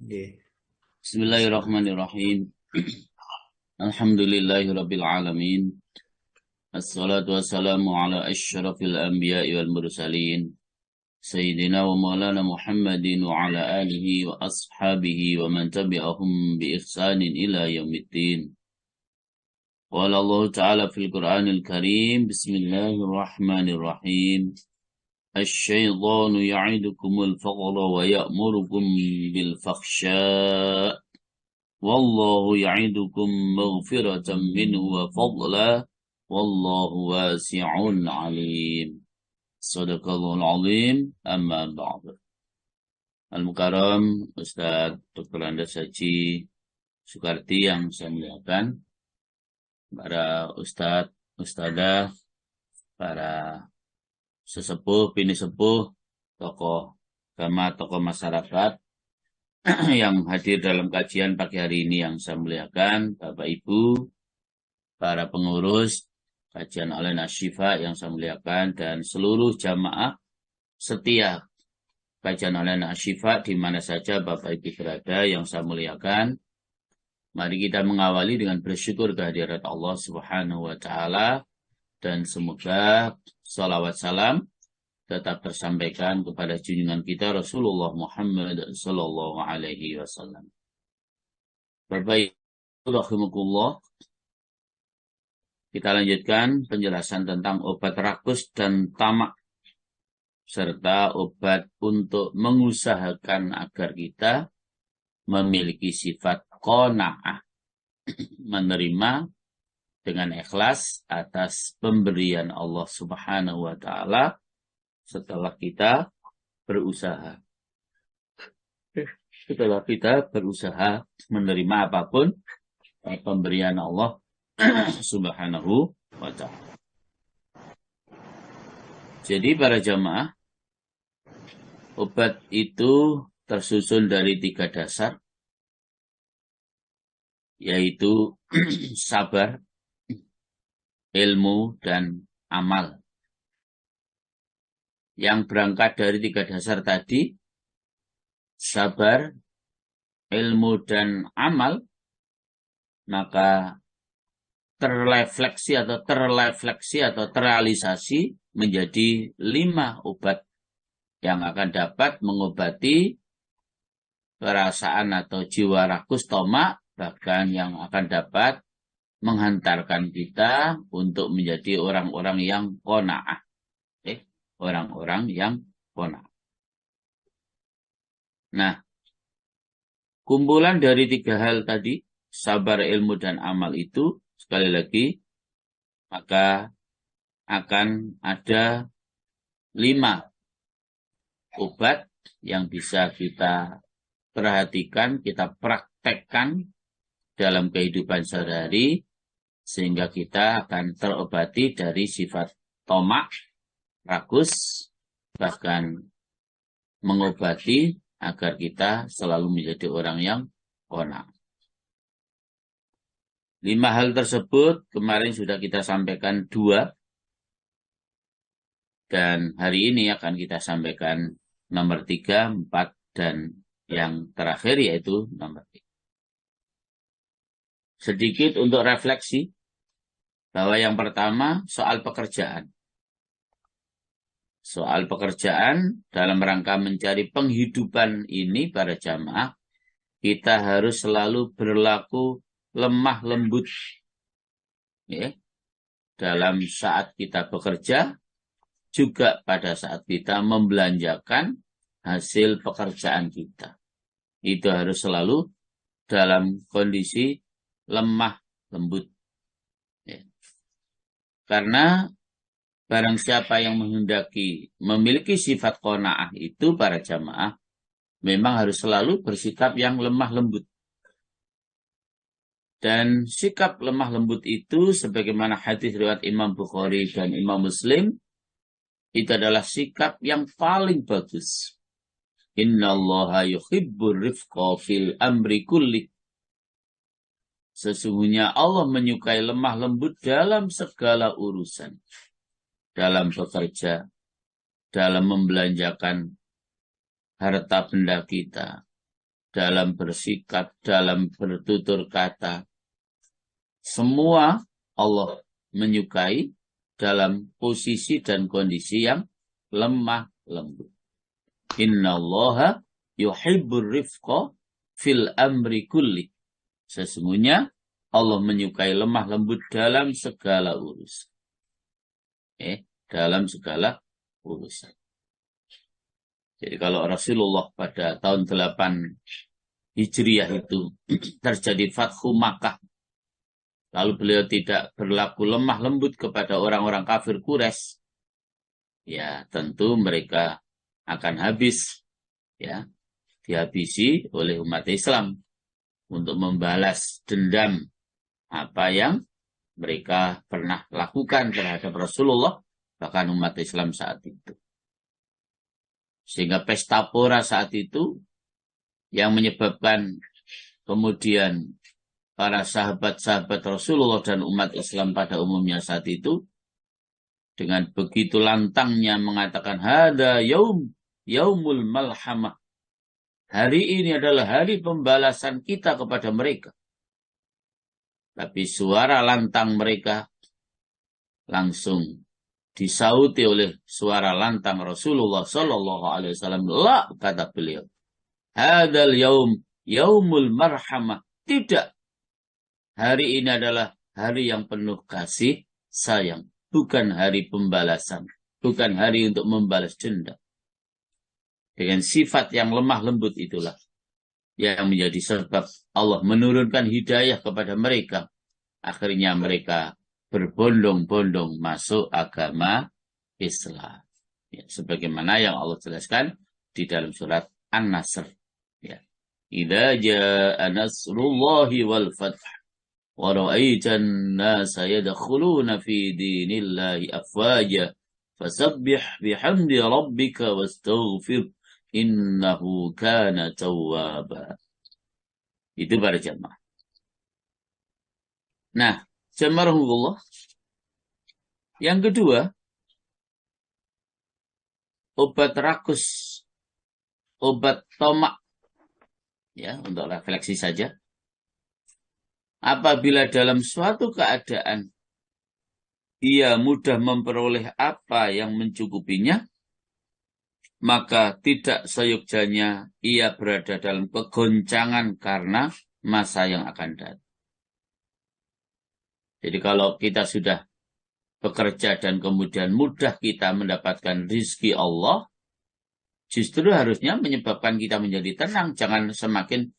Bismillahirrahmanirrahim. Alhamdulillahirabbil alamin. Assalatu wassalamu ala asyrafil anbiya'i wal mursalin. Sayyidina wa maulana Muhammadin wa ala alihi wa ashabihi wa man tabi'ahum bi ihsanin ila yaumiddin. Qala Allah Ta'ala fil Qur'anil Karim. Bismillahirrahmanirrahim. Asy-syaitanu ya'idukumul faqra wa ya'murukum bil fakhsya'. Wallahu ya'idukum maghfiratan minhu wa fadla. Wallahu wasi'un alim. Sadaqallahul azim. Amma ba'du. Al-Mukarram Ustaz Dr. Andes Haji Soekarti yang saya muliakan, para Ustadz, Ustadzah, para sesepuh, bini sepuh, tokoh agama, tokoh masyarakat yang hadir dalam kajian pagi hari ini yang saya muliakan, Bapak Ibu, para pengurus kajian online Asy-Syifa yang saya muliakan, dan seluruh jamaah setia kajian online Asy-Syifa di mana saja Bapak Ibu berada yang saya muliakan. Mari kita mengawali dengan bersyukur kehadirat Allah Subhanahu wa Ta'ala, dan semoga salawat salam tetap tersampaikan kepada junjungan kita Rasulullah Muhammad sallallahu alaihi wasallam. Bapak Ibu rahimakumullah, kita lanjutkan penjelasan tentang obat rakus dan tamak serta obat untuk mengusahakan agar kita memiliki sifat qanaah, menerima dengan ikhlas atas pemberian Allah Subhanahu wa Ta'ala setelah kita berusaha. Setelah kita berusaha menerima apapun pemberian Allah Subhanahu wa Ta'ala. Jadi para jamaah, obat itu tersusun dari 3 dasar, yaitu sabar, ilmu, dan amal. Yang berangkat dari 3 dasar tadi, sabar, ilmu, dan amal, maka terrefleksi atau terrealisasi menjadi 5 obat yang akan dapat mengobati perasaan atau jiwa rakus tomak, bahkan yang akan dapat menghantarkan kita untuk menjadi orang-orang yang qanaah. Orang-orang yang qanaah. Nah, kumpulan dari 3 hal tadi, sabar, ilmu, dan amal itu, sekali lagi, maka akan ada 5 obat yang bisa kita perhatikan, kita praktekkan dalam kehidupan sehari-hari, sehingga kita akan terobati dari sifat tomak, rakus, bahkan mengobati agar kita selalu menjadi orang yang qanaah. 5 hal tersebut kemarin sudah kita sampaikan 2, dan hari ini akan kita sampaikan nomor 3, 4, dan yang terakhir yaitu nomor 3. Sedikit untuk refleksi bahwa yang pertama soal pekerjaan. Soal pekerjaan dalam rangka mencari penghidupan ini para jamaah, kita harus selalu berlaku lemah lembut. Dalam saat kita bekerja, juga pada saat kita membelanjakan hasil pekerjaan kita. Itu harus selalu dalam kondisi lemah lembut. Karena barang siapa yang menghendaki memiliki sifat qanaah itu para jamaah, memang harus selalu bersikap yang lemah lembut. Dan sikap lemah lembut itu sebagaimana hadis riwayat Imam Bukhari dan Imam Muslim, itu adalah sikap yang paling bagus. Innallaha yuhibbur rifqa fil amri kulli. Sesungguhnya Allah menyukai lemah lembut dalam segala urusan. Dalam bekerja, dalam membelanjakan harta benda kita, dalam bersikap, dalam bertutur kata. Semua Allah menyukai dalam posisi dan kondisi yang lemah lembut. Innallaha yuhibbur rifqa fil amri kulli. Sesungguhnya Allah menyukai lemah lembut dalam segala urusan. Dalam segala urusan. Jadi kalau Rasulullah pada tahun 8 Hijriah itu terjadi Fathu Makkah, lalu beliau tidak berlaku lemah lembut kepada orang-orang kafir Quraisy, ya tentu mereka akan habis, ya dihabisi oleh umat Islam untuk membalas dendam apa yang mereka pernah lakukan terhadap Rasulullah, bahkan umat Islam saat itu. Sehingga pesta pora saat itu yang menyebabkan kemudian para sahabat-sahabat Rasulullah dan umat Islam pada umumnya saat itu dengan begitu lantangnya mengatakan hada yaumul malhamah. Hari ini adalah hari pembalasan kita kepada mereka. Tapi suara lantang mereka langsung disauti oleh suara lantang Rasulullah Sallallahu Alaihi Wasallam. La, kata beliau, hadal yaumul marhamah. Tidak, hari ini adalah hari yang penuh kasih sayang, bukan hari pembalasan, bukan hari untuk membalas dendam. Dengan sifat yang lemah lembut itulah yang menjadi sebab Allah menurunkan hidayah kepada mereka. Akhirnya mereka berbondong-bondong masuk agama Islam. Ya, sebagaimana yang Allah jelaskan di dalam surat An-Nasr. Ya. Idza jaa nasrullahi wal fath wa ra'aitan nasa yadkhuluna fi dinillahi afwaja fasabbih bihamdi rabbika wastaghfir innahu kana tawwaba. Itu para jamaah. Nah, jamarahullah. Yang kedua, obat rakus, obat tomak. Ya, untuk refleksi saja. Apabila dalam suatu keadaan ia mudah memperoleh apa yang mencukupinya, maka tidak seyogyanya ia berada dalam kegoncangan karena masa yang akan datang. Jadi kalau kita sudah bekerja dan kemudian mudah kita mendapatkan rizki Allah, justru harusnya menyebabkan kita menjadi tenang. Jangan semakin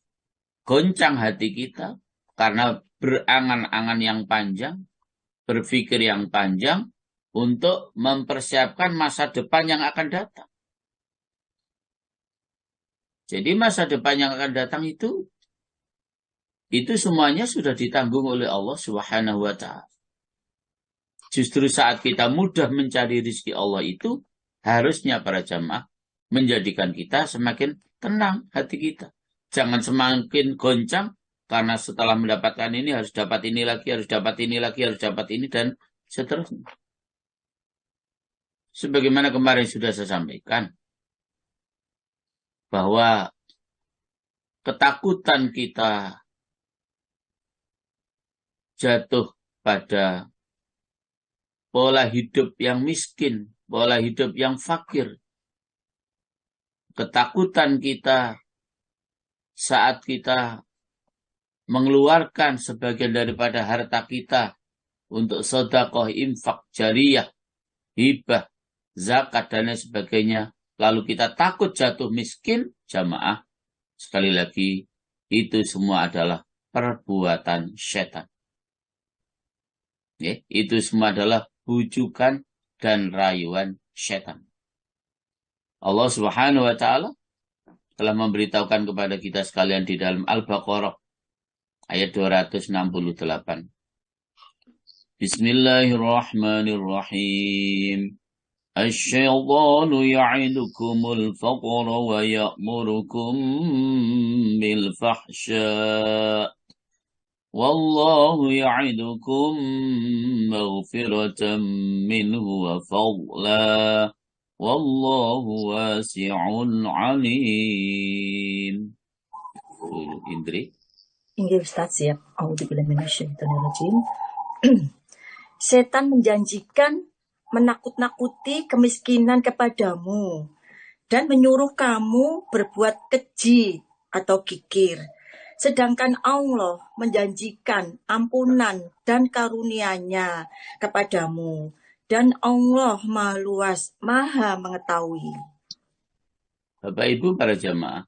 goncang hati kita karena berangan-angan yang panjang, berpikir yang panjang untuk mempersiapkan masa depan yang akan datang. Jadi masa depan yang akan datang itu semuanya sudah ditanggung oleh Allah Subhanahu wa Ta'ala. Justru saat kita mudah mencari rizki Allah itu, harusnya para jamaah menjadikan kita semakin tenang hati kita. Jangan semakin goncang, karena setelah mendapatkan ini harus dapat ini lagi, harus dapat ini lagi, harus dapat ini, dan seterusnya. Sebagaimana kemarin sudah saya sampaikan, bahwa ketakutan kita jatuh pada pola hidup yang miskin, pola hidup yang fakir. Ketakutan kita saat kita mengeluarkan sebagian daripada harta kita untuk sedekah, infak, jariyah, hibah, zakat, dan lain sebagainya. Lalu kita takut jatuh miskin, jamaah. Sekali lagi, itu semua adalah perbuatan setan. Ya, itu semua adalah bujukan dan rayuan setan. Allah Subhanahu wa Ta'ala telah memberitahukan kepada kita sekalian di dalam Al-Baqarah ayat 268. Bismillahirrahmanirrahim. Asy-syaitanu ya'idukumul faqra wa ya'murukum bil fahsya. Wallahu ya'idukum maghfiratan minhu wa fadla. Wallahu wasi'un alim. dulu, Indri. Inggih Ustaz, siap. A'udzubillahi minasyaitonirrajim. Setan menjanjikan menakut-nakuti kemiskinan kepadamu dan menyuruh kamu berbuat keji atau kikir. Sedangkan Allah menjanjikan ampunan dan karunia-Nya kepadamu. Dan Allah Maha Luas, Maha Mengetahui. Bapak Ibu para jamaah,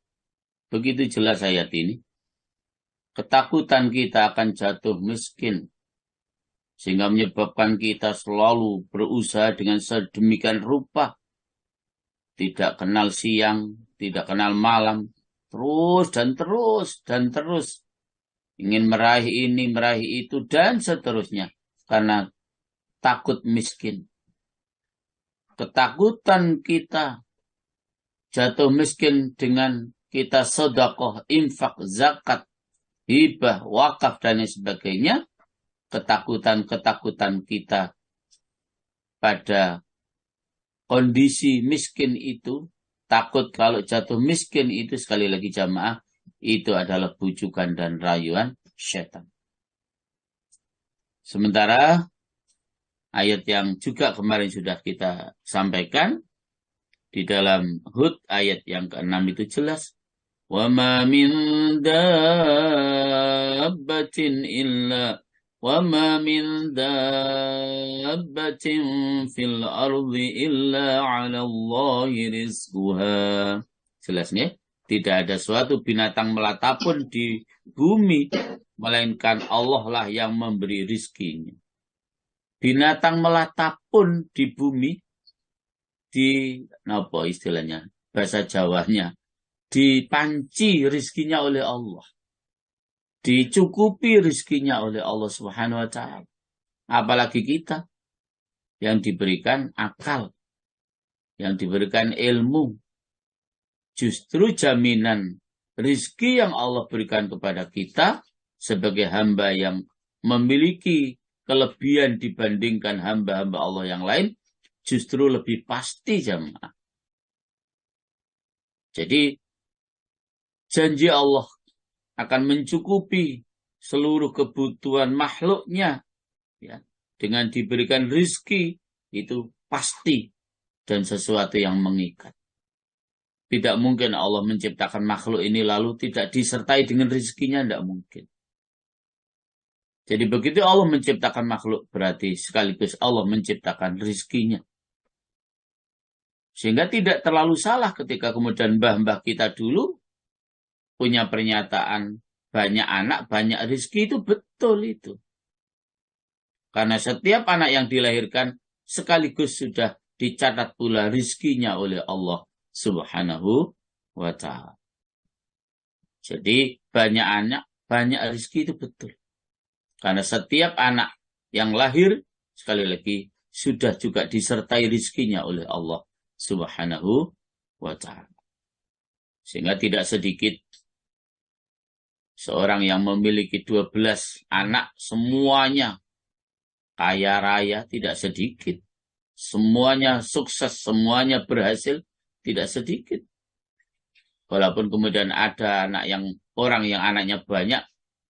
begitu jelas ayat ini. Ketakutan kita akan jatuh miskin, sehingga menyebabkan kita selalu berusaha dengan sedemikian rupa. Tidak kenal siang, tidak kenal malam, terus dan terus dan terus. Ingin meraih ini, meraih itu, dan seterusnya. Karena takut miskin. Ketakutan kita jatuh miskin dengan kita sedekah, infak, zakat, hibah, wakaf, dan sebagainya. Ketakutan-ketakutan kita pada kondisi miskin itu, takut kalau jatuh miskin itu, sekali lagi jamaah, itu adalah bujukan dan rayuan syaitan. Sementara ayat yang juga kemarin sudah kita sampaikan, di dalam Hud ayat yang ke-6 itu jelas. وَمَا مِن دَابَّةٍ فِي الْأَرْضِ إِلَّا عَلَى اللَّهِ رِزْقُهَا. Jelasnya, tidak ada suatu binatang melata pun di bumi, melainkan Allah lah yang memberi rizkinya. Binatang melata pun di bumi, apa istilahnya, bahasa Jawanya, dipanci rizkinya oleh Allah. Dicukupi rizkinya oleh Allah Subhanahu wa ta'ala. Apalagi kita yang diberikan akal, yang diberikan ilmu. Justru jaminan rizki yang Allah berikan kepada kita sebagai hamba yang memiliki kelebihan dibandingkan hamba-hamba Allah yang lain, justru lebih pasti jamaah. Jadi janji Allah akan mencukupi seluruh kebutuhan makhluknya, ya, dengan diberikan rizki, itu pasti dan sesuatu yang mengikat. Tidak mungkin Allah menciptakan makhluk ini lalu tidak disertai dengan rizkinya, tidak mungkin. Jadi begitu Allah menciptakan makhluk, berarti sekaligus Allah menciptakan rizkinya. Sehingga tidak terlalu salah ketika kemudian mbah-mbah kita dulu punya pernyataan banyak anak, banyak rizki, itu betul itu. Karena setiap anak yang dilahirkan sekaligus sudah dicatat pula rizkinya oleh Allah Subhanahu wa ta'ala. Jadi banyak anak, banyak rizki itu betul. Karena setiap anak yang lahir, sekali lagi, sudah juga disertai rizkinya oleh Allah Subhanahu wa ta'ala. Sehingga tidak sedikit seorang yang memiliki 12 anak, semuanya kaya raya, tidak sedikit. Semuanya sukses, semuanya berhasil, tidak sedikit. Walaupun kemudian ada orang yang anaknya banyak,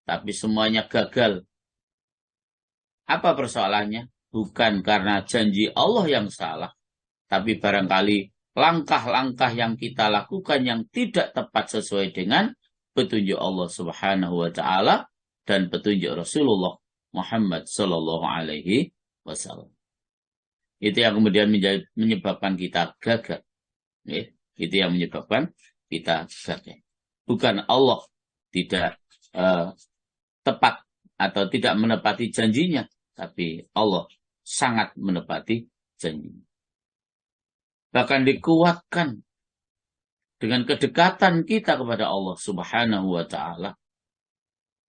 tapi semuanya gagal. Apa persoalannya? Bukan karena janji Allah yang salah, tapi barangkali langkah-langkah yang kita lakukan yang tidak tepat sesuai dengan petunjuk Allah Subhanahu wa ta'ala dan petunjuk Rasulullah Muhammad sallallahu alaihi wasallam. Itu yang kemudian menyebabkan kita gagal. Itu yang menyebabkan kita gagal. Bukan Allah tidak tepat atau tidak menepati janjinya, tapi Allah sangat menepati janjinya. Bahkan dikuatkan dengan kedekatan kita kepada Allah Subhanahu wa ta'ala.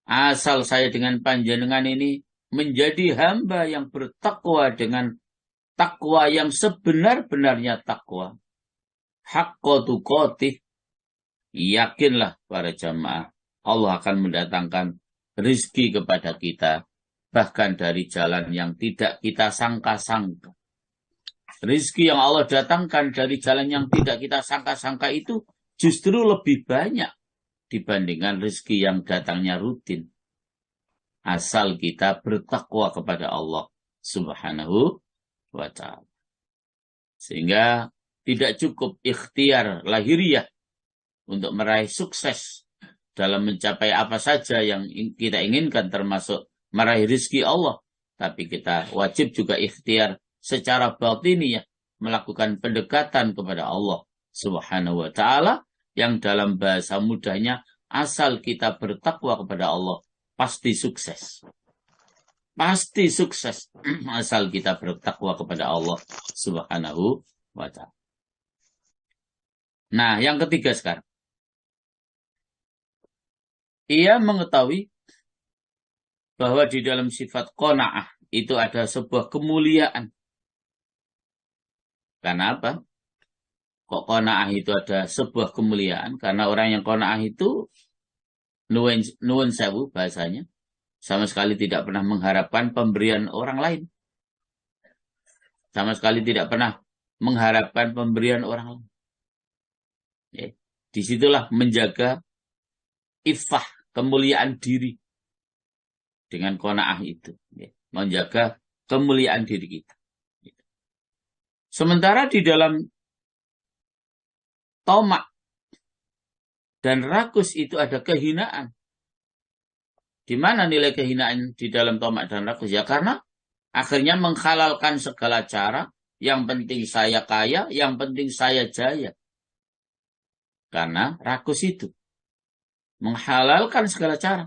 Asal saya dengan panjenengan ini menjadi hamba yang bertakwa dengan takwa yang sebenar-benarnya takwa. Haqqa tuqatih. Yakinlah para jamaah, Allah akan mendatangkan rizki kepada kita, bahkan dari jalan yang tidak kita sangka-sangka. Rizki yang Allah datangkan dari jalan yang tidak kita sangka-sangka itu justru lebih banyak dibandingkan rezeki yang datangnya rutin. Asal kita bertakwa kepada Allah Subhanahu wa ta'ala. Sehingga tidak cukup ikhtiar lahiriah untuk meraih sukses dalam mencapai apa saja yang kita inginkan, termasuk meraih rezeki Allah. Tapi kita wajib juga ikhtiar secara batiniah, melakukan pendekatan kepada Allah Subhanahu wa ta'ala, yang dalam bahasa mudahnya, asal kita bertakwa kepada Allah, pasti sukses. Pasti sukses asal kita bertakwa kepada Allah Subhanahu wa ta'ala. Nah, yang ketiga sekarang. Ia mengetahui bahwa di dalam sifat qanaah itu ada sebuah kemuliaan. Karena apa? Kok qanaah itu ada sebuah kemuliaan? Karena orang yang qanaah itu nuwun sewu bahasanya, sama sekali tidak pernah mengharapkan pemberian orang lain. Sama sekali tidak pernah mengharapkan pemberian orang lain. Ya. Disitulah menjaga iffah, kemuliaan diri. Dengan qanaah itu. Ya. Menjaga kemuliaan diri kita. Sementara di dalam tamak dan rakus itu ada kehinaan. Di mana nilai kehinaan di dalam tamak dan rakus? Ya karena akhirnya menghalalkan segala cara. Yang penting saya kaya, yang penting saya jaya. Karena rakus itu menghalalkan segala cara.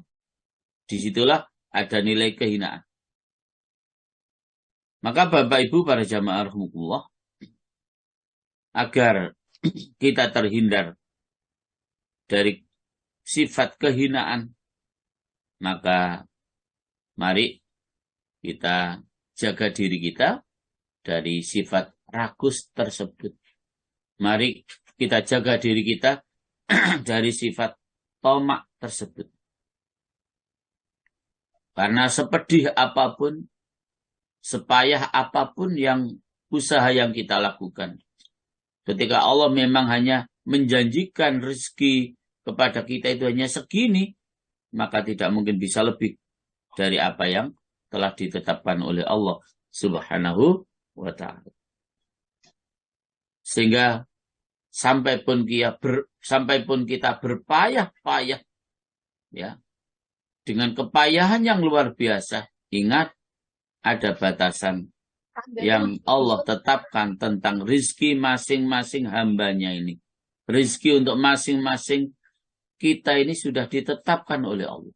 Disitulah ada nilai kehinaan. Maka Bapak Ibu para jamaah rahimakumullah, agar kita terhindar dari sifat kehinaan, maka mari kita jaga diri kita dari sifat rakus tersebut. Mari kita jaga diri kita dari sifat tamak tersebut. Karena sepedih apapun, sepayah apapun yang usaha yang kita lakukan, ketika Allah memang hanya menjanjikan rezeki kepada kita itu hanya segini, maka tidak mungkin bisa lebih dari apa yang telah ditetapkan oleh Allah Subhanahu wa ta'ala. Sehingga sampai pun kita berpayah-payah, ya, dengan kepayahan yang luar biasa, ingat ada batasan yang Allah tetapkan tentang rizki masing-masing hambanya ini. Rizki untuk masing-masing kita ini sudah ditetapkan oleh Allah.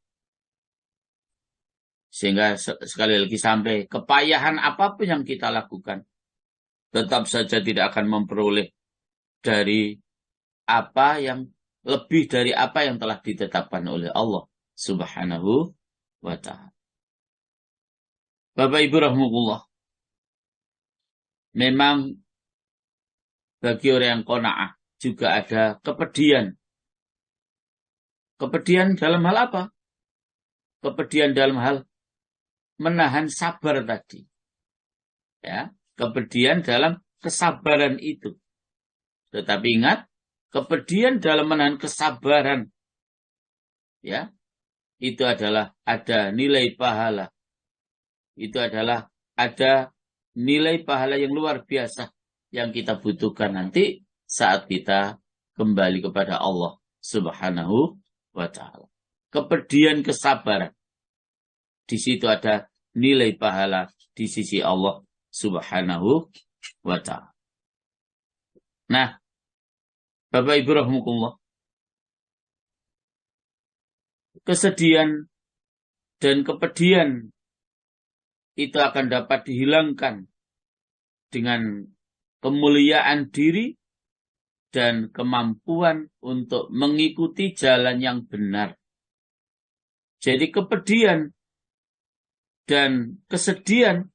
Sehingga sekali lagi, sampai kepayahan apapun yang kita lakukan, tetap saja tidak akan memperoleh dari apa yang lebih dari apa yang telah ditetapkan oleh Allah Subhanahu wa ta'ala. Bapak Ibu rahimahullah, memang bagi orang yang qanaah juga ada kepedihan. Kepedihan dalam hal apa? Kepedihan dalam hal menahan sabar tadi. Ya, kepedihan dalam kesabaran itu. Tetapi ingat, kepedihan dalam menahan kesabaran, ya, itu adalah ada nilai pahala. Itu adalah ada nilai pahala yang luar biasa yang kita butuhkan nanti saat kita kembali kepada Allah Subhanahu wa ta'ala. Kepedihan kesabaran. Di situ ada nilai pahala di sisi Allah Subhanahu wa ta'ala. Nah, Bapak Ibu rahimakumullah, kesedihan dan kepedihan itu akan dapat dihilangkan dengan kemuliaan diri dan kemampuan untuk mengikuti jalan yang benar. Jadi kepedihan dan kesedihan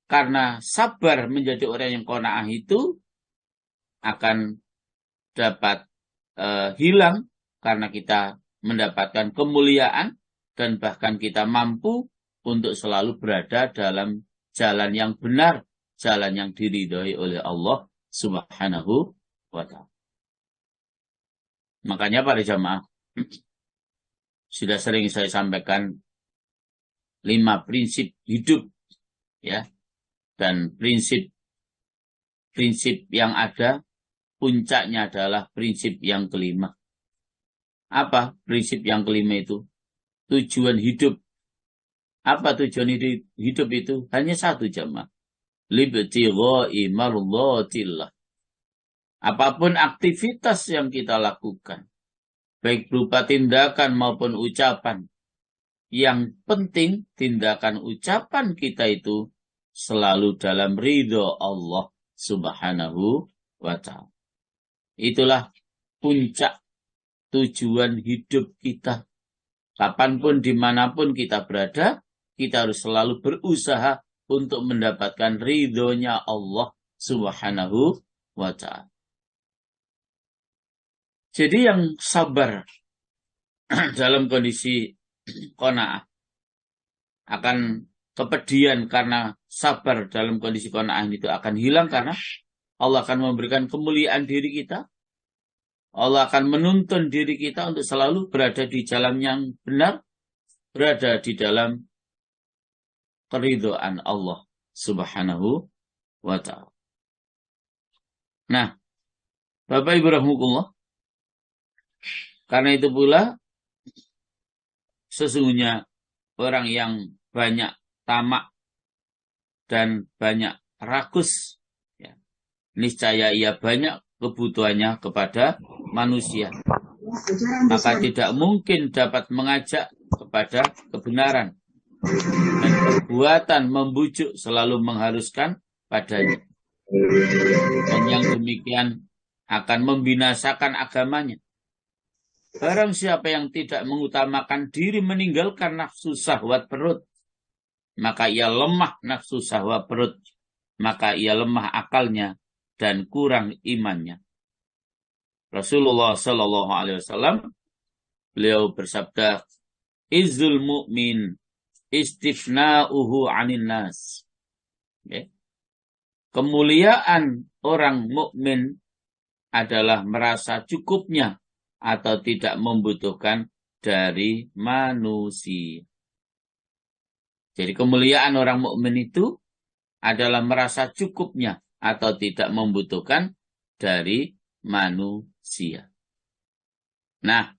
karena sabar menjadi orang yang qanaah itu akan dapat hilang karena kita mendapatkan kemuliaan dan bahkan kita mampu untuk selalu berada dalam jalan yang benar, jalan yang diridhoi oleh Allah Subhanahu wa ta'ala. Makanya para jamaah, Sudah sering saya sampaikan 5 prinsip hidup, ya, dan prinsip yang ada puncaknya adalah prinsip yang kelima. Apa prinsip yang kelima itu? Tujuan hidup. Apa tujuan hidup itu? Hanya satu, jamaah. Libtigha'i mardhatillah. Apapun aktivitas yang kita lakukan, baik berupa tindakan maupun ucapan, yang penting tindakan ucapan kita itu selalu dalam ridho Allah Subhanahu wa ta'ala. Itulah puncak tujuan hidup kita. Kapanpun, dimanapun kita berada, kita harus selalu berusaha untuk mendapatkan ridhonya Allah Subhanahu wa ta'ala. Jadi yang sabar dalam kondisi qanaah akan kepedihan karena sabar dalam kondisi qanaah itu akan hilang karena Allah akan memberikan kemuliaan diri kita. Allah akan menuntun diri kita untuk selalu berada di jalan yang benar, berada di dalam keridhaan Allah Subhanahu wa ta'ala. Nah, Bapak Ibu rahmukumullah, karena itu pula sesungguhnya orang yang banyak tamak dan banyak rakus, ya, niscaya ia banyak kebutuhannya kepada manusia, maka tidak mungkin dapat mengajak kepada kebenaran, dan perbuatan membujuk selalu mengharuskan padanya, dan yang demikian akan membinasakan agamanya. Barang siapa yang tidak mengutamakan diri meninggalkan nafsu syahwat perut, maka ia lemah nafsu syahwat perut, maka ia lemah akalnya dan kurang imannya. Rasulullah Shallallahu Alaihi Wasallam, beliau bersabda, "Izzul mu'min istifna'uhu 'anil nas." Okay. Kemuliaan orang mukmin adalah merasa cukupnya atau tidak membutuhkan dari manusia. Jadi kemuliaan orang mukmin itu adalah merasa cukupnya atau tidak membutuhkan dari manusia. Nah,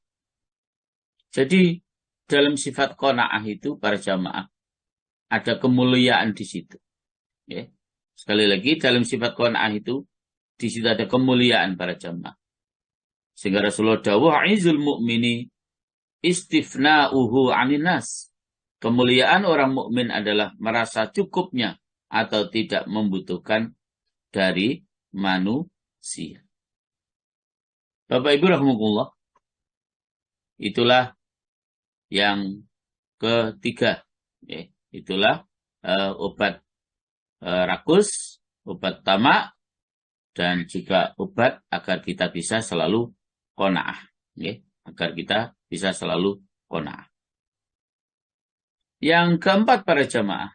jadi dalam sifat qanaah itu para jamaah ada kemuliaan di situ. Ya. Sekali lagi, dalam sifat qanaah itu di situ ada kemuliaan para jamaah. Sehingga Rasulullah dawuh, "Izul mu'mini istifna'uhu 'anil nas." Kemuliaan orang mukmin adalah merasa cukupnya atau tidak membutuhkan dari manusia. Bapak Ibu rahmatullah, itulah yang ketiga. Ya, itulah obat rakus, obat tamak, dan juga obat agar kita bisa selalu qanaah, ya, agar kita bisa selalu qanaah. Yang keempat para jamaah,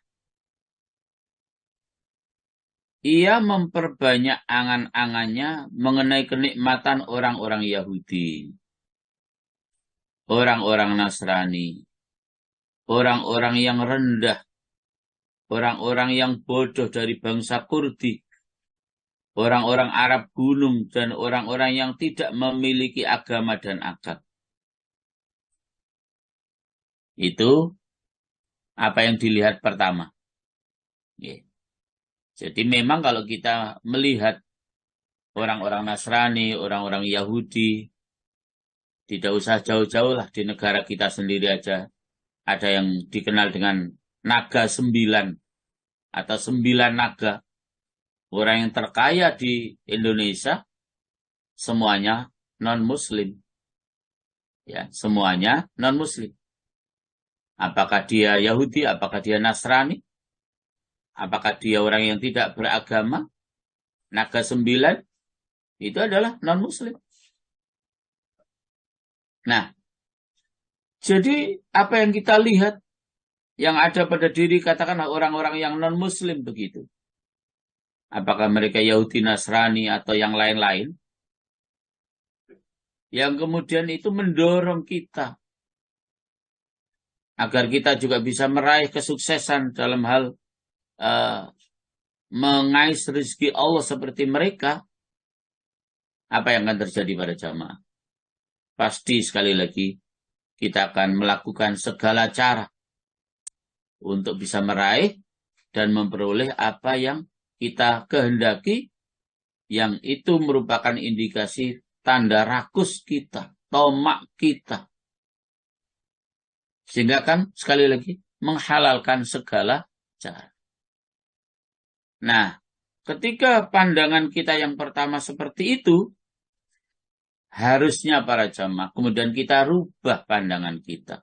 ia memperbanyak angan-angannya mengenai kenikmatan orang-orang Yahudi, orang-orang Nasrani, orang-orang yang rendah, orang-orang yang bodoh dari bangsa Kurdi, orang-orang Arab gunung, dan orang-orang yang tidak memiliki agama dan akal. Itu apa yang dilihat pertama. Yeah. Jadi memang kalau kita melihat orang-orang Nasrani, orang-orang Yahudi, tidak usah jauh-jauh lah, di negara kita sendiri aja ada yang dikenal dengan naga 9 atau 9 naga. Orang yang terkaya di Indonesia semuanya non-muslim. Ya, semuanya non-muslim. Apakah dia Yahudi, apakah dia Nasrani, apakah dia orang yang tidak beragama, naga 9 itu adalah non-muslim. Nah, jadi apa yang kita lihat yang ada pada diri katakanlah orang-orang yang non-muslim begitu. Apakah mereka Yahudi, Nasrani, atau yang lain-lain? yang kemudian itu mendorong kita agar kita juga bisa meraih kesuksesan dalam hal mengais rezeki Allah seperti mereka, apa yang akan terjadi pada jamaah? Pasti sekali lagi kita akan melakukan segala cara untuk bisa meraih dan memperoleh apa yang kita kehendaki, yang itu merupakan indikasi tanda rakus kita, tomak kita. Sehingga kan sekali lagi menghalalkan segala cara. Nah, ketika pandangan kita yang pertama seperti itu, harusnya para jamaah kemudian kita rubah pandangan kita.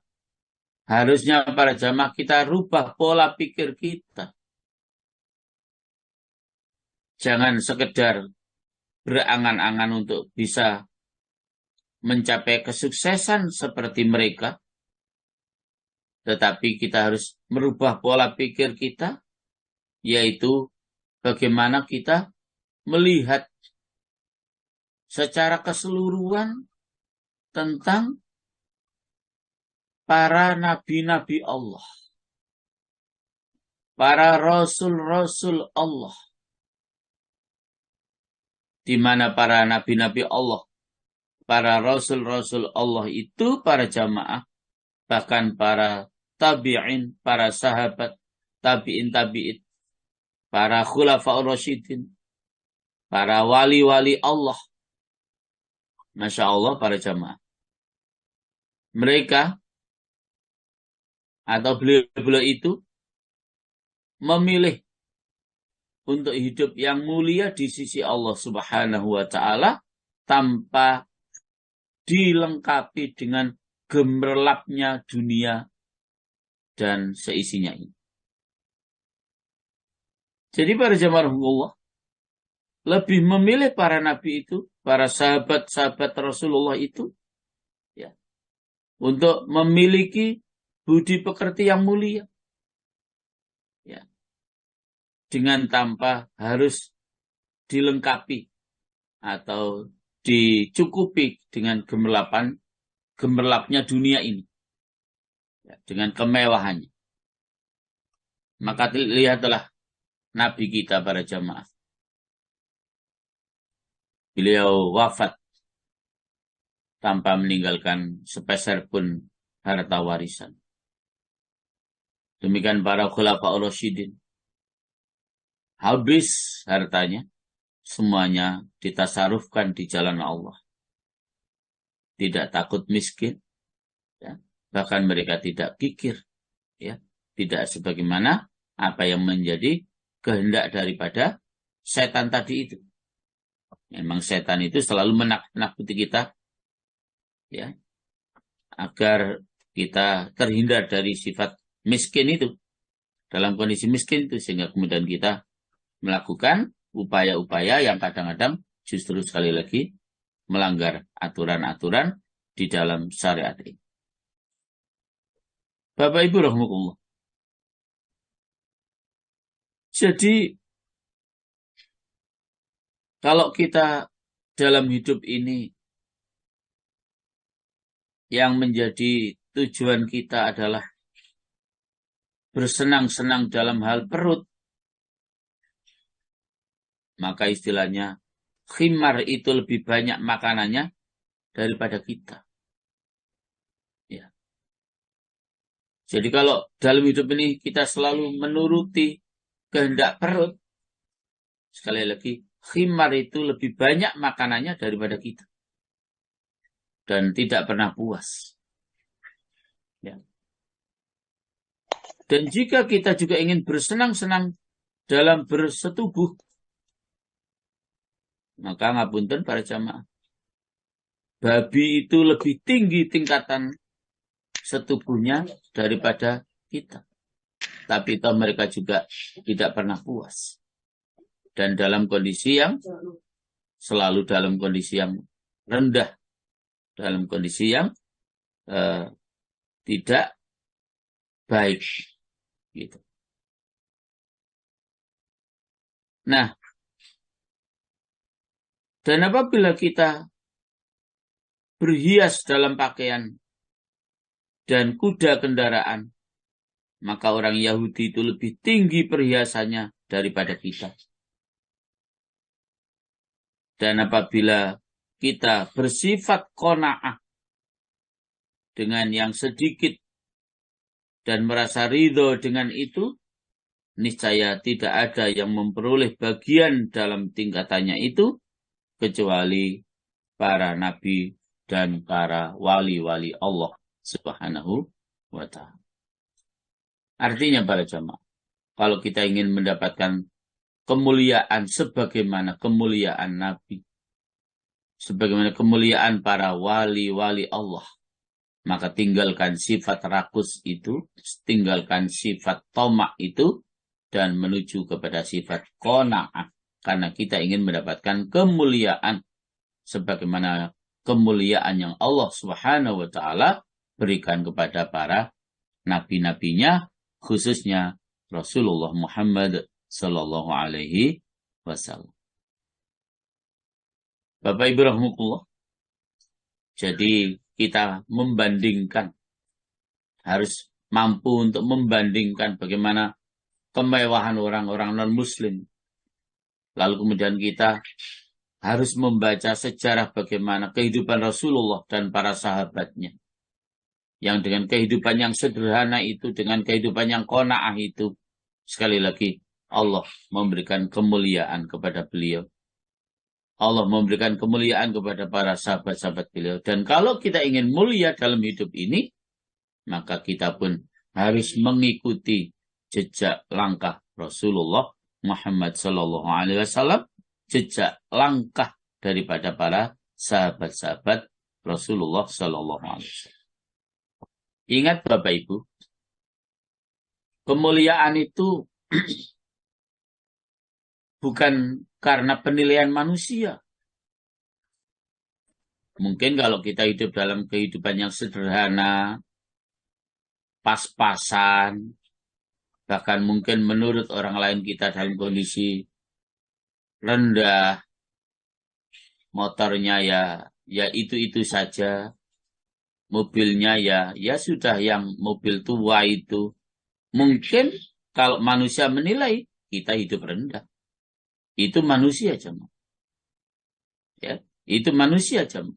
Harusnya para jamaah kita rubah pola pikir kita. Jangan sekedar berangan-angan untuk bisa mencapai kesuksesan seperti mereka, tetapi kita harus merubah pola pikir kita, yaitu bagaimana kita melihat secara keseluruhan tentang para nabi-nabi Allah, para rasul-rasul Allah, di mana para nabi-nabi Allah, para rasul-rasul Allah itu para jamaah, bahkan para tabi'in, para sahabat, tabi'in, para khulafa'ur rasyidin, para wali-wali Allah. Masya Allah para jamaah. Mereka atau beliau-beliau itu memilih untuk hidup yang mulia di sisi Allah Subhanahu wa Ta'ala tanpa dilengkapi dengan gemerlapnya dunia dan seisinya ini. Jadi para jamaah Allah lebih memilih para nabi itu, para sahabat-sahabat Rasulullah itu, ya, untuk memiliki budi pekerti yang mulia, ya, dengan tanpa harus dilengkapi atau dicukupi dengan gemerlapnya dunia ini, ya, dengan kemewahannya. Maka lihatlah Nabi kita para jamaah. Beliau wafat tanpa meninggalkan sepeser pun harta warisan. Demikian para khulafa'ur rasyidin. Habis hartanya, semuanya ditasarufkan di jalan Allah. Tidak takut miskin, ya. Bahkan mereka tidak kikir, ya. Tidak sebagaimana apa yang menjadi kehendak daripada setan tadi itu. Memang setan itu selalu menakuti kita, ya, agar kita terhindar dari sifat miskin itu, dalam kondisi miskin itu, sehingga kemudian kita melakukan upaya-upaya yang kadang-kadang justru sekali lagi melanggar aturan-aturan di dalam syariat ini. Bapak Ibu rahmatullah. Jadi kalau kita dalam hidup ini yang menjadi tujuan kita adalah bersenang-senang dalam hal perut, maka istilahnya khimar itu lebih banyak makanannya daripada kita. Ya. Jadi kalau dalam hidup ini kita selalu menuruti kehendak perut, sekali lagi khimar itu lebih banyak makanannya daripada kita. Dan tidak pernah puas. Ya. Dan jika kita juga ingin bersenang-senang dalam bersetubuh, maka ngapunten para jamaah, babi itu lebih tinggi tingkatan setubuhnya daripada kita. Tapi toh mereka juga tidak pernah puas. Dan dalam kondisi yang selalu dalam kondisi yang rendah, dalam kondisi yang tidak baik, gitu. Nah, dan apabila kita berhias dalam pakaian dan kuda kendaraan, maka orang Yahudi itu lebih tinggi perhiasannya daripada kita. Dan apabila kita bersifat qanaah dengan yang sedikit dan merasa ridho dengan itu, niscaya tidak ada yang memperoleh bagian dalam tingkatannya itu kecuali para nabi dan para wali-wali Allah Subhanahu wa ta'ala. Artinya para jamaah, kalau kita ingin mendapatkan kemuliaan sebagaimana kemuliaan nabi, sebagaimana kemuliaan para wali-wali Allah, maka tinggalkan sifat rakus itu, tinggalkan sifat tamak itu, dan menuju kepada sifat qanaah. Karena kita ingin mendapatkan kemuliaan sebagaimana kemuliaan yang Allah Subhanahu wa ta'ala berikan kepada para nabi-nabinya, khususnya Rasulullah Muhammad sallallahu alaihi wasallam. Bapak Ibu rahmatullah. Jadi kita membandingkan, harus mampu untuk membandingkan bagaimana kemewahan orang-orang non-muslim. Lalu kemudian kita harus membaca sejarah bagaimana kehidupan Rasulullah dan para sahabatnya. Yang dengan kehidupan yang sederhana itu, dengan kehidupan yang qanaah itu, sekali lagi Allah memberikan kemuliaan kepada beliau. Allah memberikan kemuliaan kepada para sahabat-sahabat beliau. Dan kalau kita ingin mulia dalam hidup ini, maka kita pun harus mengikuti jejak langkah Rasulullah Muhammad sallallahu alaihi wasallam, jejak langkah daripada para sahabat-sahabat Rasulullah sallallahu alaihi wasallam. Ingat Bapak Ibu, kemuliaan itu bukan karena penilaian manusia. Mungkin kalau kita hidup dalam kehidupan yang sederhana, pas-pasan, bahkan mungkin menurut orang lain kita dalam kondisi rendah, motornya ya itu saja, mobilnya ya sudah yang mobil tua itu. Mungkin kalau manusia menilai kita hidup rendah, itu manusia jemaah. Ya, itu manusia jemaah.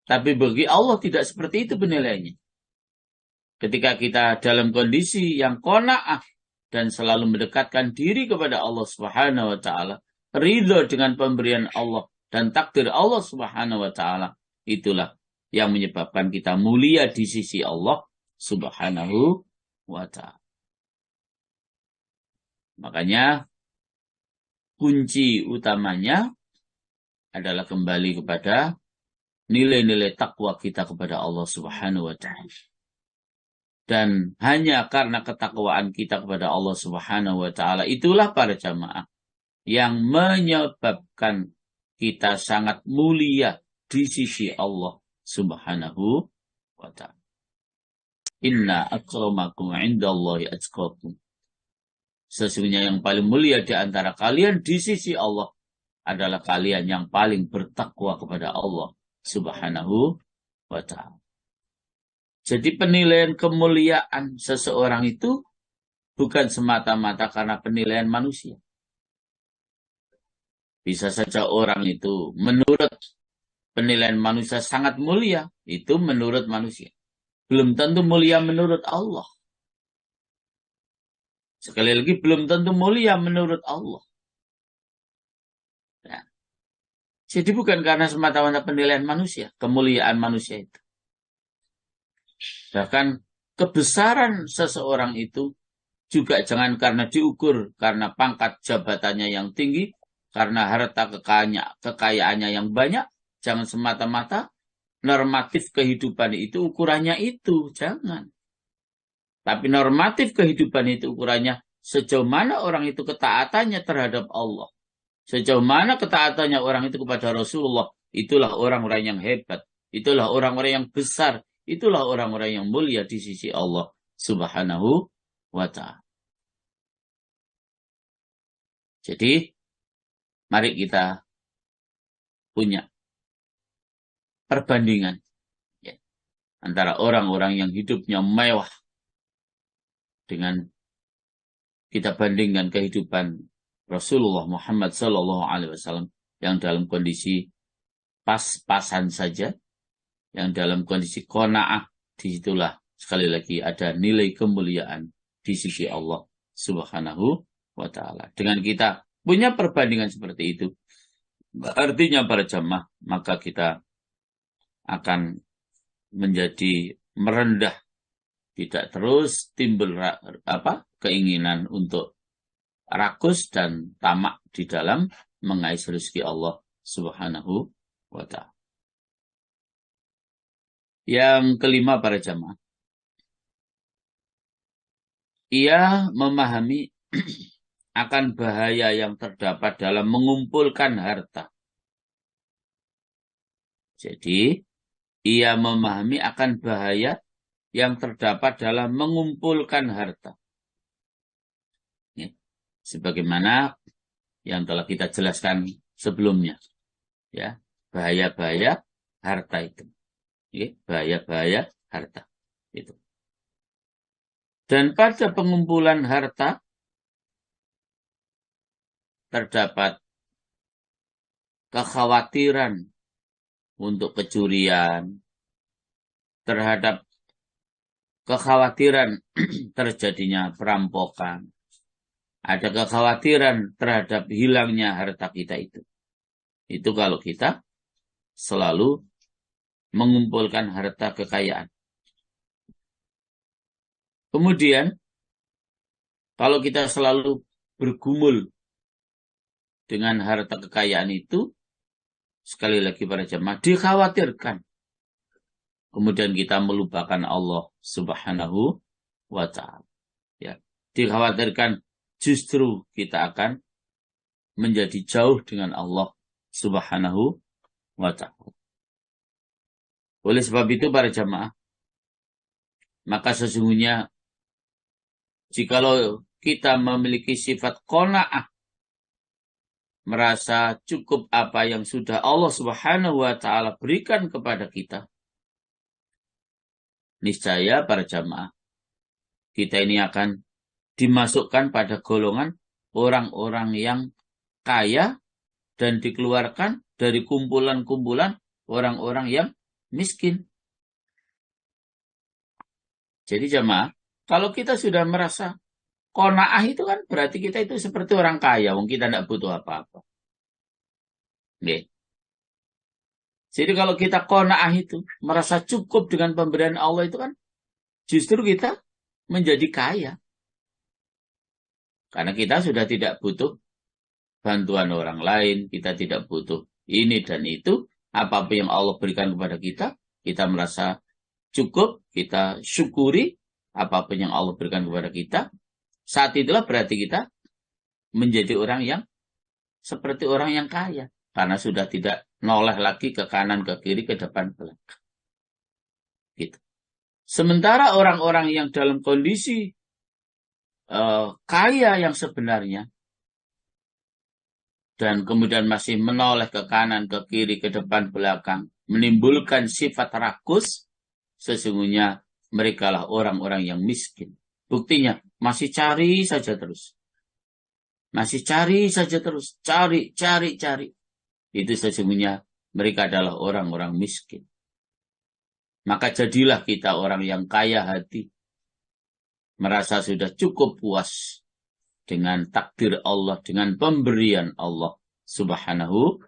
Tapi bagi Allah tidak seperti itu penilaiannya. Ketika kita dalam kondisi yang qanaah dan selalu mendekatkan diri kepada Allah Subhanahu wa ta'ala, ridho dengan pemberian Allah dan takdir Allah Subhanahu wa ta'ala, itulah yang menyebabkan kita mulia di sisi Allah Subhanahu wa ta'ala. Makanya kunci utamanya adalah kembali kepada nilai-nilai takwa kita kepada Allah Subhanahu wa ta'ala. Dan hanya karena ketakwaan kita kepada Allah Subhanahu wa ta'ala, itulah para jamaah yang menyebabkan kita sangat mulia di sisi Allah Subhanahu wa ta'ala. Inna akramakum indallahi atqakum. Sesungguhnya yang paling mulia di antara kalian di sisi Allah adalah kalian yang paling bertakwa kepada Allah Subhanahu wa ta'ala. Jadi penilaian kemuliaan seseorang itu bukan semata-mata karena penilaian manusia. Bisa saja orang itu menurut penilaian manusia sangat mulia, itu menurut manusia. Belum tentu mulia menurut Allah. Sekali lagi, belum tentu mulia menurut Allah. Ya. Jadi bukan karena semata-mata penilaian manusia, kemuliaan manusia itu. Bahkan kebesaran seseorang itu juga jangan karena diukur karena pangkat jabatannya yang tinggi, karena harta kekayaannya yang banyak. Jangan semata-mata normatif kehidupan itu ukurannya itu, jangan. Tapi normatif kehidupan itu ukurannya sejauh mana orang itu ketaatannya terhadap Allah. Sejauh mana ketaatannya orang itu kepada Rasulullah, itulah orang-orang yang hebat. Itulah orang-orang yang besar. Itulah orang-orang yang mulia di sisi Allah Subhanahu wa ta'ala. Jadi, mari kita punya perbandingan ya, antara orang-orang yang hidupnya mewah dengan kita bandingkan kehidupan Rasulullah Muhammad SAW yang dalam kondisi pas-pasan saja, yang dalam kondisi qanaah. Disitulah sekali lagi ada nilai kemuliaan di sisi Allah Subhanahu wa Ta'ala. Dengan kita punya perbandingan seperti itu, artinya para jamaah, maka kita akan menjadi merendah, tidak terus timbul keinginan untuk rakus dan tamak di dalam mengais rezeki Allah Subhanahu wa Ta'ala. Yang kelima para jamaah, ia memahami akan bahaya yang terdapat dalam mengumpulkan harta. Jadi, ia memahami akan bahaya yang terdapat dalam mengumpulkan harta. Ya, sebagaimana yang telah kita jelaskan sebelumnya. Ya, bahaya-bahaya harta itu. Ya, bahaya-bahaya harta itu. Dan pada pengumpulan harta terdapat kekhawatiran untuk kecurian, terhadap kekhawatiran terjadinya perampokan, ada kekhawatiran terhadap hilangnya harta kita itu. Itu kalau kita selalu mengumpulkan harta kekayaan. Kemudian, kalau kita selalu bergumul dengan harta kekayaan itu, sekali lagi para jemaah, dikhawatirkan. Kemudian kita melupakan Allah Subhanahu wa Ta'ala. Ya, dikhawatirkan justru kita akan menjadi jauh dengan Allah Subhanahu wa Ta'ala. Oleh sebab itu para jemaah, maka sesungguhnya jikalau kita memiliki sifat qanaah, merasa cukup apa yang sudah Allah Subhanahu wa Ta'ala berikan kepada kita, niscaya para jamaah, kita ini akan dimasukkan pada golongan orang-orang yang kaya dan dikeluarkan dari kumpulan-kumpulan orang-orang yang miskin. Jadi jamaah, kalau kita sudah merasa qanaah itu kan berarti kita itu seperti orang kaya, wong kita tidak butuh apa-apa. Oke. Jadi kalau kita qanaah itu, merasa cukup dengan pemberian Allah itu kan, justru kita menjadi kaya. Karena kita sudah tidak butuh bantuan orang lain, kita tidak butuh ini dan itu. Apapun yang Allah berikan kepada kita merasa cukup, kita syukuri apapun yang Allah berikan kepada kita. Saat itulah berarti kita menjadi orang yang seperti orang yang kaya. Karena sudah tidak noleh lagi ke kanan, ke kiri, ke depan, belakang. Gitu. Sementara orang-orang yang dalam kondisi kaya yang sebenarnya, dan kemudian masih menoleh ke kanan, ke kiri, ke depan, belakang, menimbulkan sifat rakus, sesungguhnya merekalah orang-orang yang miskin. Buktinya, masih cari saja terus. Masih cari saja terus. Cari. Itu sesungguhnya mereka adalah orang-orang miskin. Maka jadilah kita orang yang kaya hati. Merasa sudah cukup puas dengan takdir Allah, dengan pemberian Allah Subhanahu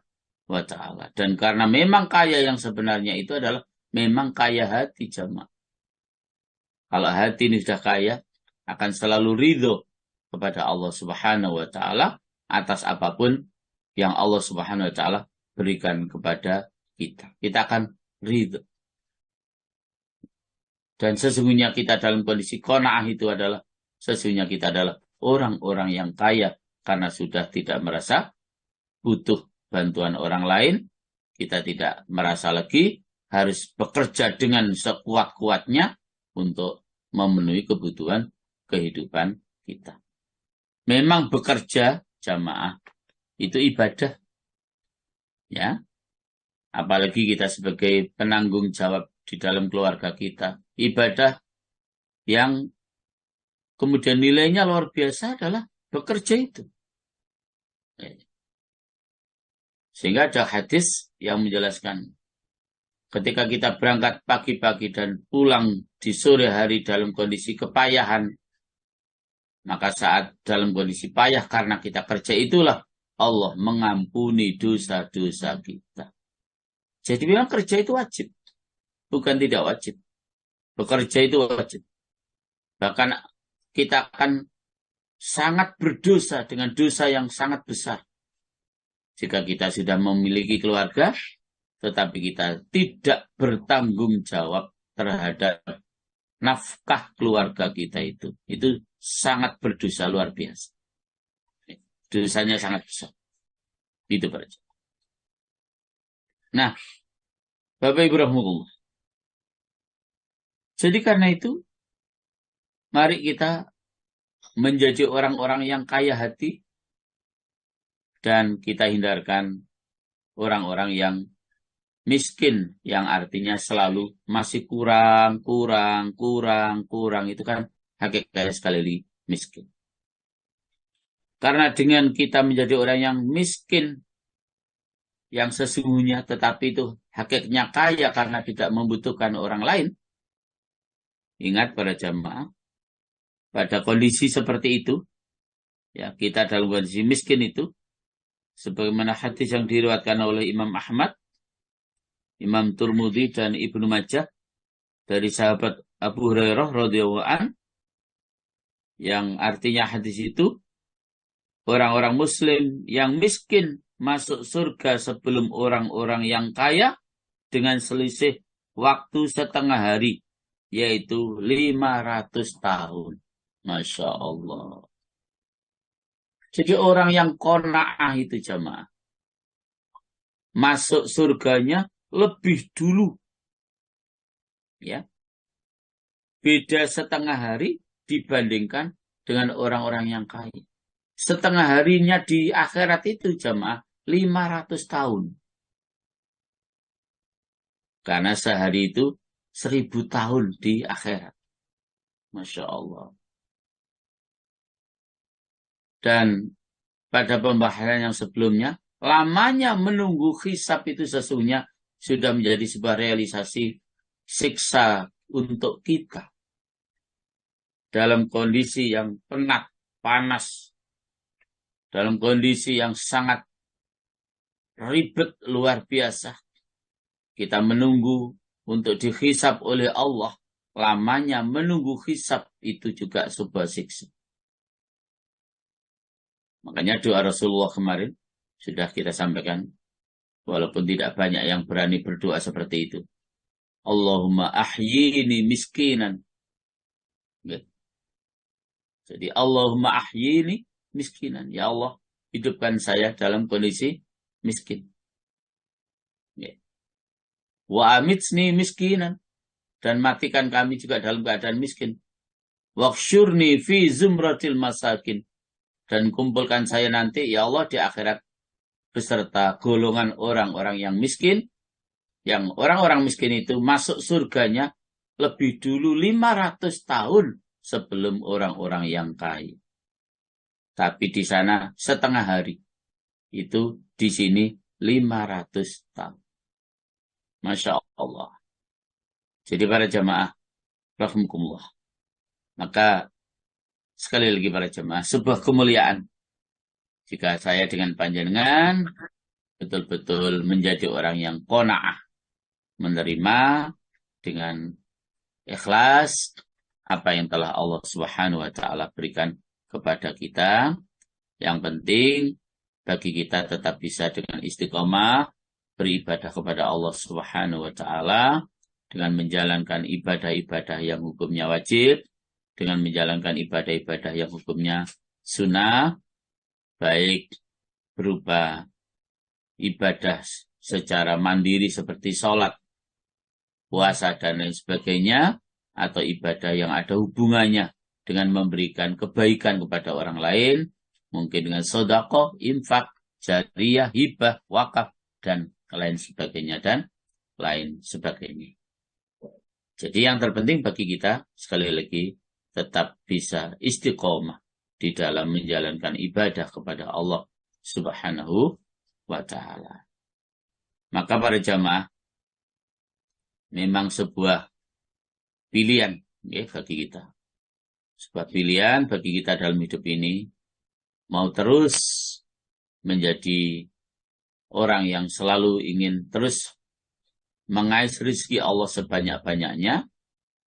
wa Ta'ala. Dan karena memang kaya yang sebenarnya itu adalah memang kaya hati jamaah. Kalau hati ini sudah kaya, akan selalu ridho kepada Allah Subhanahu wa Ta'ala atas apapun yang Allah Subhanahu wa Ta'ala berikan kepada kita. Kita akan ridho. Dan sesungguhnya kita dalam kondisi qanaah itu adalah, sesungguhnya kita adalah orang-orang yang kaya karena sudah tidak merasa butuh bantuan orang lain. Kita tidak merasa lagi harus bekerja dengan sekuat-kuatnya untuk memenuhi kebutuhan kehidupan kita. Memang bekerja jamaah itu ibadah. Ya. apalagi kita sebagai penanggung jawab di dalam keluarga kita. Ibadah yang kemudian nilainya luar biasa adalah bekerja itu. Sehingga ada hadis yang menjelaskan ketika kita berangkat pagi-pagi dan pulang di sore hari dalam kondisi kepayahan, maka saat dalam kondisi payah karena kita kerja itulah Allah mengampuni dosa-dosa kita. Jadi memang kerja itu wajib, bukan tidak wajib. Bekerja itu wajib. Bahkan kita akan sangat berdosa dengan dosa yang sangat besar. Jika kita sudah memiliki keluarga, tetapi kita tidak bertanggung jawab terhadap nafkah keluarga kita itu sangat berdosa luar biasa. Dosanya sangat besar. Itu saja. Nah, Bapak Ibu rahimahullah. Jadi karena itu, mari kita menjadi orang-orang yang kaya hati dan kita hindarkan orang-orang yang miskin, yang artinya selalu masih kurang. Itu kan hakikatnya sekali miskin. Karena dengan kita menjadi orang yang miskin, yang sesungguhnya tetapi itu hakikatnya kaya karena tidak membutuhkan orang lain. Ingat para jamaah, pada kondisi seperti itu, ya kita dalam kondisi miskin itu, sebagaimana hadis yang diriwayatkan oleh Imam Ahmad, Imam Turmudi dan Ibnu Majah dari sahabat Abu Hurairah radhiyallahu an, yang artinya hadis itu orang-orang muslim yang miskin masuk surga sebelum orang-orang yang kaya dengan selisih waktu setengah hari, yaitu 500 tahun. Masya Allah. Jadi orang yang qanaah itu jamaah, masuk surganya lebih dulu. Ya. Beda setengah hari dibandingkan dengan orang-orang yang kaya. Setengah harinya di akhirat itu jamaah 500 tahun. Karena sehari itu 1000 tahun di akhirat. Masya Allah. Dan pada pembahasan yang sebelumnya, lamanya menunggu hisab itu sesungguhnya sudah menjadi sebuah realisasi siksa untuk kita. Dalam kondisi yang penat, panas, dalam kondisi yang sangat ribet luar biasa, kita menunggu untuk dihisab oleh Allah. Lamanya menunggu hisab itu juga sebuah siksa. Makanya doa Rasulullah kemarin sudah kita sampaikan, walaupun tidak banyak yang berani berdoa seperti itu. Allahumma ahyini miskinan. Jadi Allahumma ahyini miskinan. Ya Allah, hidupkan saya dalam kondisi miskin. Wa amitsni miskinan. Dan matikan kami juga dalam keadaan miskin. Waqsyurni fi zumratil masakin. Dan kumpulkan saya nanti, ya Allah, di akhirat beserta golongan orang-orang yang miskin. Yang orang-orang miskin itu masuk surganya lebih dulu 500 tahun sebelum orang-orang yang kaya. Tapi di sana setengah hari. Itu di sini 500 tahun. Masya Allah. Jadi para jamaah, rahmukumullah. Maka sekali lagi para jemaah, sebuah kemuliaan jika saya dengan panjenengan betul-betul menjadi orang yang qanaah, menerima dengan ikhlas apa yang telah Allah Subhanahu wa taala berikan kepada kita. Yang penting bagi kita tetap bisa dengan istiqomah beribadah kepada Allah Subhanahu wa taala dengan menjalankan ibadah-ibadah yang hukumnya wajib, dengan menjalankan ibadah-ibadah yang hukumnya sunnah, baik berupa ibadah secara mandiri seperti sholat, puasa, dan lain sebagainya, atau ibadah yang ada hubungannya dengan memberikan kebaikan kepada orang lain, mungkin dengan sedekah, infak, jariyah, hibah, wakaf, dan lain sebagainya, dan lain sebagainya. Jadi yang terpenting bagi kita, sekali lagi, tetap bisa istiqomah di dalam menjalankan ibadah kepada Allah Subhanahu wa ta'ala. Maka para jamaah, memang sebuah pilihan ya, bagi kita. Sebuah pilihan bagi kita dalam hidup ini, mau terus menjadi orang yang selalu ingin terus mengais rezeki Allah sebanyak-banyaknya,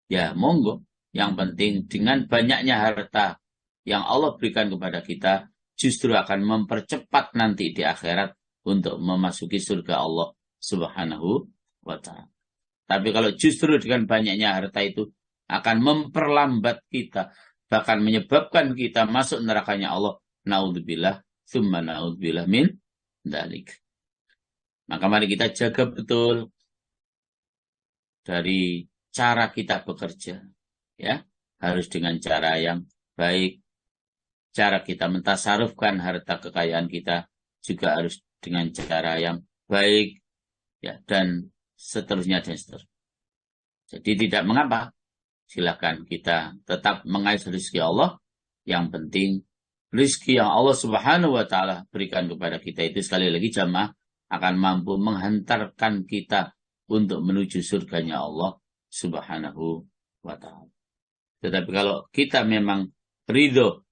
ya monggo. Yang penting dengan banyaknya harta yang Allah berikan kepada kita, justru akan mempercepat nanti di akhirat untuk memasuki surga Allah Subhanahu wa ta'ala. Tapi kalau justru dengan banyaknya harta itu akan memperlambat kita, bahkan menyebabkan kita masuk nerakanya Allah, naudzubillah, tsumma naudzubillah min dzalik. Maka mari kita jaga betul dari cara kita bekerja, ya, harus dengan cara yang baik. Cara kita mentasarufkan harta kekayaan kita juga harus dengan cara yang baik, ya, dan seterusnya dan seterusnya. Jadi tidak mengapa, silakan kita tetap mengais rezeki Allah. Yang penting rezeki yang Allah Subhanahu wa ta'ala berikan kepada kita itu, sekali lagi jamaah, akan mampu menghantarkan kita untuk menuju surganya Allah Subhanahu wa ta'ala. Tetapi kalau kita memang ridho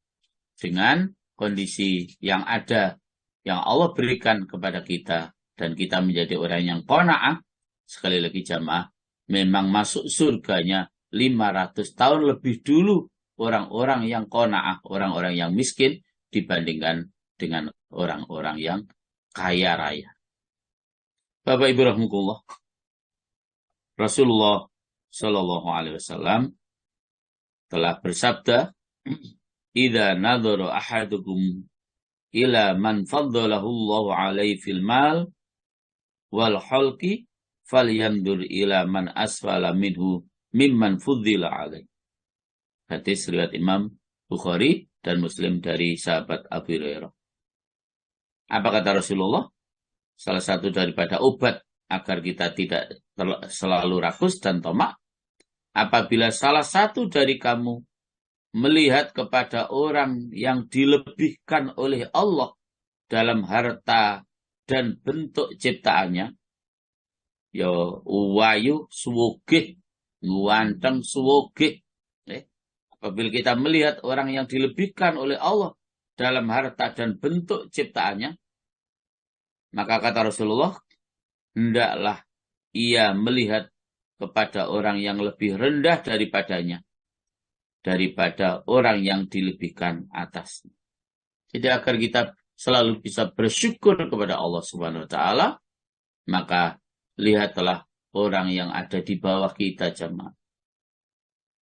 dengan kondisi yang ada, yang Allah berikan kepada kita, dan kita menjadi orang yang qanaah, sekali lagi jamaah, memang masuk surganya 500 tahun lebih dulu orang-orang yang qanaah, orang-orang yang miskin, dibandingkan dengan orang-orang yang kaya raya. Bapak Ibu rahmatullah, Rasulullah Shallallahu Alaihi Wasallam telah bersabda, "Idza nadhara ahadukum ila man faddalahu Allah alaihi fil mal wal khalqi falyandur ila man asfala minhu mimman fuddila alaihi." Hadis riwayat Imam Bukhari dan Muslim dari sahabat Abu Hurairah. Apa kata Rasulullah? Salah satu daripada obat agar kita tidak selalu rakus dan tamak, apabila salah satu dari kamu melihat kepada orang yang dilebihkan oleh Allah dalam harta dan bentuk ciptaannya, ya wayu suwugih, nguanteng suwugih. Apabila kita melihat orang yang dilebihkan oleh Allah dalam harta dan bentuk ciptaannya, maka kata Rasulullah, hendaklah ia melihat kepada orang yang lebih rendah daripadanya, daripada orang yang dilebihkan atasnya. Jadi agar kita selalu bisa bersyukur kepada Allah Subhanahu wa ta'ala, maka lihatlah orang yang ada di bawah kita jemaah.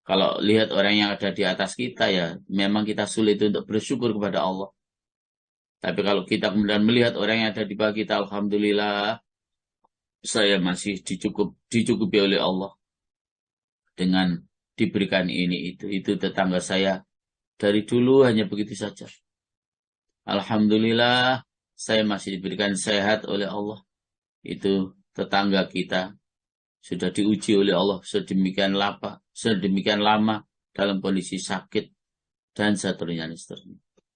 Kalau lihat orang yang ada di atas kita, ya memang kita sulit untuk bersyukur kepada Allah. Tapi kalau kita kemudian melihat orang yang ada di bawah kita, alhamdulillah, saya masih dicukupi oleh Allah dengan diberikan ini itu tetangga saya dari dulu hanya begitu saja. Alhamdulillah, saya masih diberikan sehat oleh Allah. Itu tetangga kita sudah diuji oleh Allah sedemikian lama dalam kondisi sakit dan seterusnya.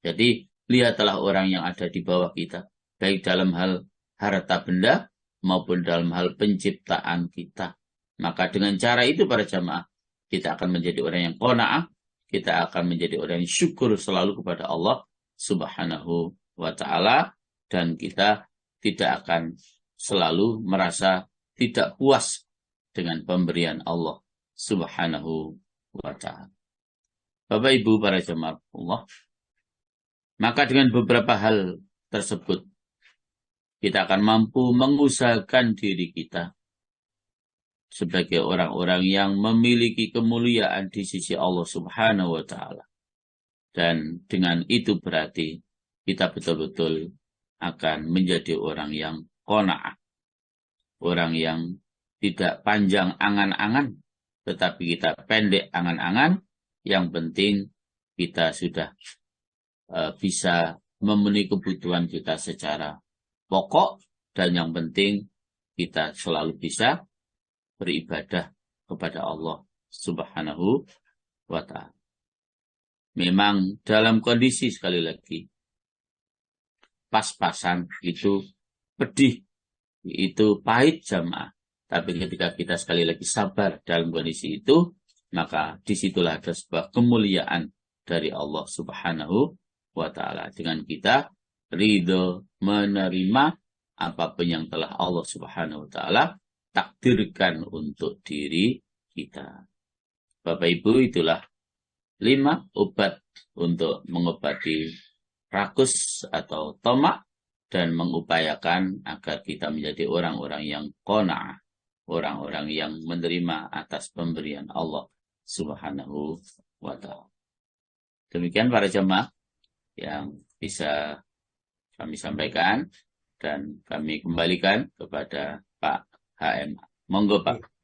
Jadi lihatlah orang yang ada di bawah kita, baik dalam hal harta benda maupun dalam hal penciptaan kita. Maka dengan cara itu para jamaah, kita akan menjadi orang yang qanaah, kita akan menjadi orang yang syukur selalu kepada Allah Subhanahu wa ta'ala, dan kita tidak akan selalu merasa tidak puas dengan pemberian Allah Subhanahu wa ta'ala. Bapak Ibu para jemaat Allah, maka dengan beberapa hal tersebut, kita akan mampu mengusahakan diri kita sebagai orang-orang yang memiliki kemuliaan di sisi Allah Subhanahu wa ta'ala. Dan dengan itu berarti kita betul-betul akan menjadi orang yang qanaah. Orang yang tidak panjang angan-angan, tetapi kita pendek angan-angan. Yang penting kita sudah bisa memenuhi kebutuhan kita secara pokok. Dan yang penting kita selalu bisa beribadah kepada Allah Subhanahu wa ta'ala. Memang dalam kondisi sekali lagi pas-pasan itu pedih, itu pahit jamaah. Tapi ketika kita sekali lagi sabar dalam kondisi itu, maka disitulah ada sebuah kemuliaan dari Allah Subhanahu wa ta'ala. Dengan kita ridho menerima apapun yang telah Allah Subhanahu wa ta'ala takdirkan untuk diri kita. Bapak Ibu, itulah 5 obat untuk mengobati rakus atau tamak dan mengupayakan agar kita menjadi orang-orang yang qanaah, orang-orang yang menerima atas pemberian Allah Subhanahu wa ta'ala. Demikian para jemaah yang bisa kami sampaikan dan kami kembalikan kepada Pak HM. Monggo Pak.